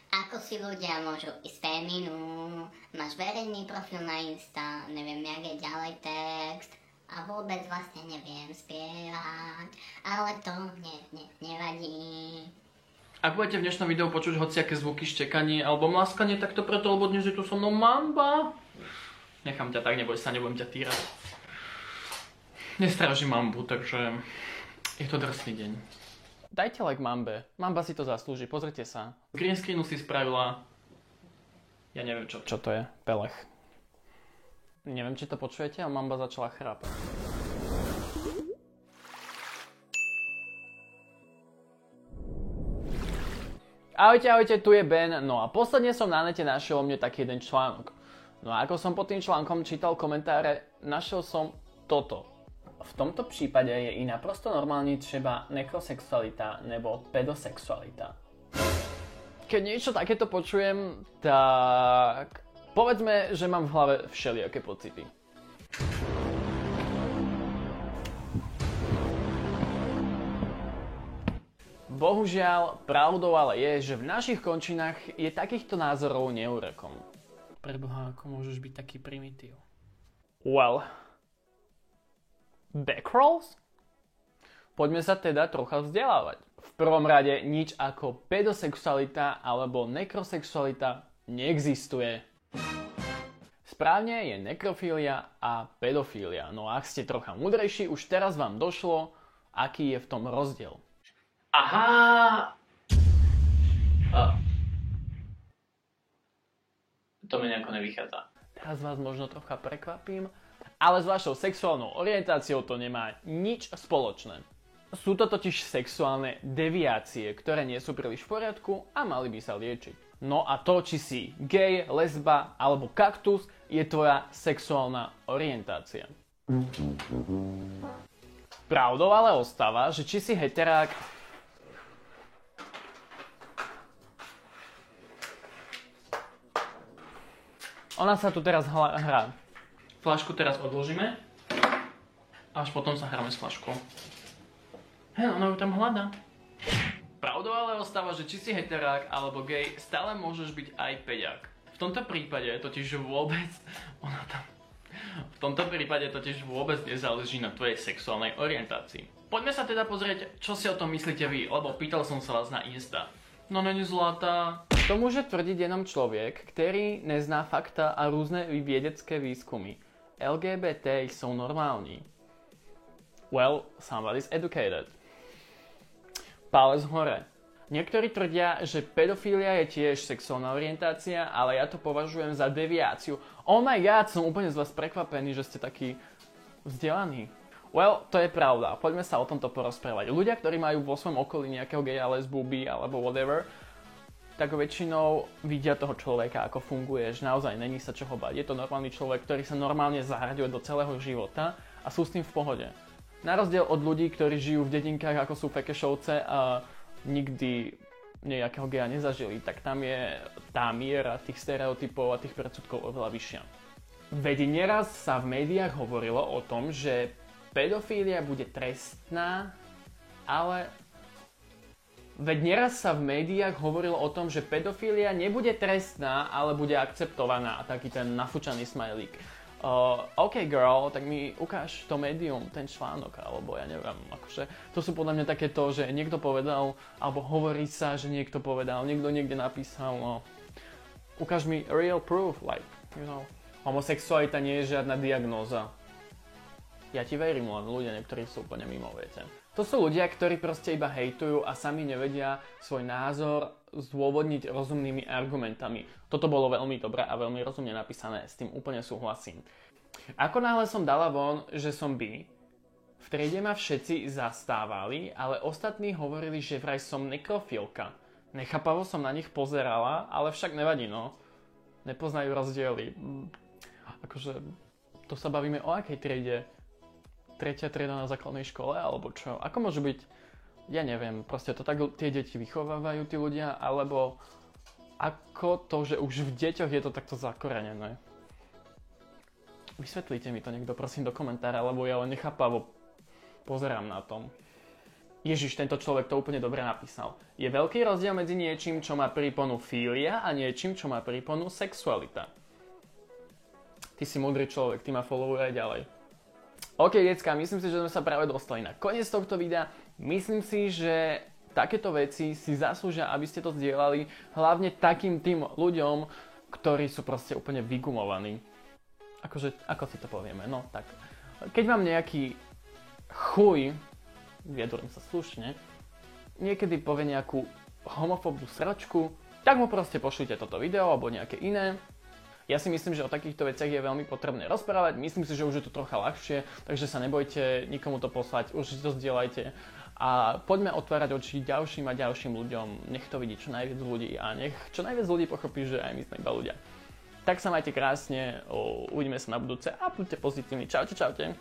Ako si ľudia môžu ísť féminu, máš verejný profil na Insta, neviem, jak je ďalej text a vôbec vlastne neviem spievať, ale to nevadí. Ak budete v dnešnom videu počuť hociaké zvuky, štekanie alebo mlaskanie, tak to preto, lebo dnes je tu so mnou Mamba. Nechám ťa tak, neboj sa, nebudem ťa týrať. Nestrážim Mambu, takže je to drsný deň. Dajte like Mambe. Mamba si to zaslúži, pozrite sa. Green screenu si spravila... Ja neviem čo to je. Pelech. Neviem, či to počujete, a Mamba začala chrápať. Ahojte, tu je Ben. No a posledne som na nete našiel o mne taký jeden článok. No a ako som pod tým článkom čítal komentáre, našiel som toto. V tomto prípade je i naprosto normálne třeba nekrosexualita nebo pedosexualita. Keď niečo takéto počujem, tak povedzme, že mám v hlave všelijaké pocity. Bohužiaľ, pravdou ale je, že v našich končinách je takýchto názorov neúrekom. Preboha, ako môžeš byť taký primitív? Well... Backrolls? Poďme sa teda trocha vzdelávať. V prvom rade nič ako pedosexualita alebo nekrosexualita neexistuje. Správne je nekrofília a pedofília. No a ak ste trocha múdrejší, už teraz vám došlo, aký je v tom rozdiel. Aha! To mi nejako nevychádza. Teraz vás možno trocha prekvapím, ale s vašou sexuálnou orientáciou to nemá nič spoločné. Sú to totiž sexuálne deviácie, ktoré nie sú príliš v poriadku a mali by sa liečiť. No a to, či si gay, lesba alebo kaktus, je tvoja sexuálna orientácia. Pravdou ale ostáva, že či si heterák... Ona sa tu teraz hrá. Flašku teraz odložíme. Až potom sa hráme s flaškou. Hej, ona ju tam hľadá. Pravdou ale ostáva, že či si heterák alebo gay, stále môžeš byť aj peďák. V tomto prípade totiž vôbec... V tomto prípade totiž vôbec nezáleží na tvojej sexuálnej orientácii. Poďme sa teda pozrieť, čo si o tom myslíte vy, lebo pýtal som sa vás na Insta. No není zlatá. To môže tvrdiť jenom človek, ktorý nezná fakta a rôzne vedecké výskumy. LGBT sú normálni. Well, somebody's educated. Palec hore. Niektorí tvrdia, že pedofília je tiež sexuálna orientácia, ale ja to považujem za deviáciu. Oh my god, som úplne z vás prekvapený, že ste takí vzdelaní. Well, to je pravda. Poďme sa o tomto porozprávať. Ľudia, ktorí majú vo svojom okolí nejakého geja, lesbu, bi alebo whatever, tak väčšinou vidia toho človeka, ako funguje, že naozaj není sa čoho bať. Je to normálny človek, ktorý sa normálne zahraďuje do celého života a sú s tým v pohode. Na rozdiel od ľudí, ktorí žijú v dedinkách, ako sú Fekešovce a nikdy nejakého geja nezažili, tak tam je tá miera tých stereotypov a tých predsudkov oveľa vyššia. Veď neraz sa v médiách hovorilo o tom, že pedofília bude trestná, ale... Veď neraz sa v médiách hovorilo o tom, že pedofília nebude trestná, ale bude akceptovaná. A taký ten nafúčaný smajlík. OK girl, tak mi ukáž to médium, ten článok, alebo ja neviem, akože to sú podľa mňa takéto, že niekto povedal, alebo hovorí sa, že niekto povedal, niekto niekde napísal, no. Ukáž mi real proof, like, you know. Homosexualita nie je žiadna diagnóza. Ja ti verím, len ľudia niektorí sú úplne mimo, viete. To sú ľudia, ktorí proste iba hejtujú a sami nevedia svoj názor zdôvodniť rozumnými argumentami. Toto bolo veľmi dobré a veľmi rozumne napísané, s tým úplne súhlasím. Ako náhle som dala von, že som bi, v triede ma všetci zastávali, ale ostatní hovorili, že vraj som nekrofilka. Nechápavo som na nich pozerala, ale však nevadí, no. Nepoznajú rozdiely. Akože, to sa bavíme o akej triede? Tretia trieda na základnej škole, alebo čo? Ako môže byť, ja neviem, proste to tak tie deti vychovávajú tí ľudia, alebo ako to, že už v deťoch je to takto zakorenené? Vysvetlite mi to niekto, prosím, do komentára, lebo ja len nechápavo pozerám na tom. Ježiš, tento človek to úplne dobre napísal. Je veľký rozdiel medzi niečím, čo má príponu fília a niečím, čo má príponu sexualita. Ty si múdry človek, ty ma followuj aj ďalej. OK, decka, myslím si, že sme sa práve dostali na koniec tohto videa. Myslím si, že takéto veci si zaslúžia, aby ste to zdieľali, hlavne takým tým ľuďom, ktorí sú proste úplne vygumovaní. Akože, ako si to povieme, no tak. Keď vám nejaký chuj, vyjadrujem sa slušne, niekedy povie nejakú homofóbnu sračku, tak mu proste pošlite toto video alebo nejaké iné. Ja si myslím, že o takýchto veciach je veľmi potrebné rozprávať. Myslím si, že už je to trocha ľahšie, takže sa nebojte nikomu to poslať, už to zdieľajte. A poďme otvárať oči ďalším a ďalším ľuďom. Nech to vidí čo najviac ľudí a nech čo najviac ľudí pochopí, že aj my sme iba ľudia. Tak sa majte krásne, uvidíme sa na budúce a buďte pozitívni. Čaute, čaute.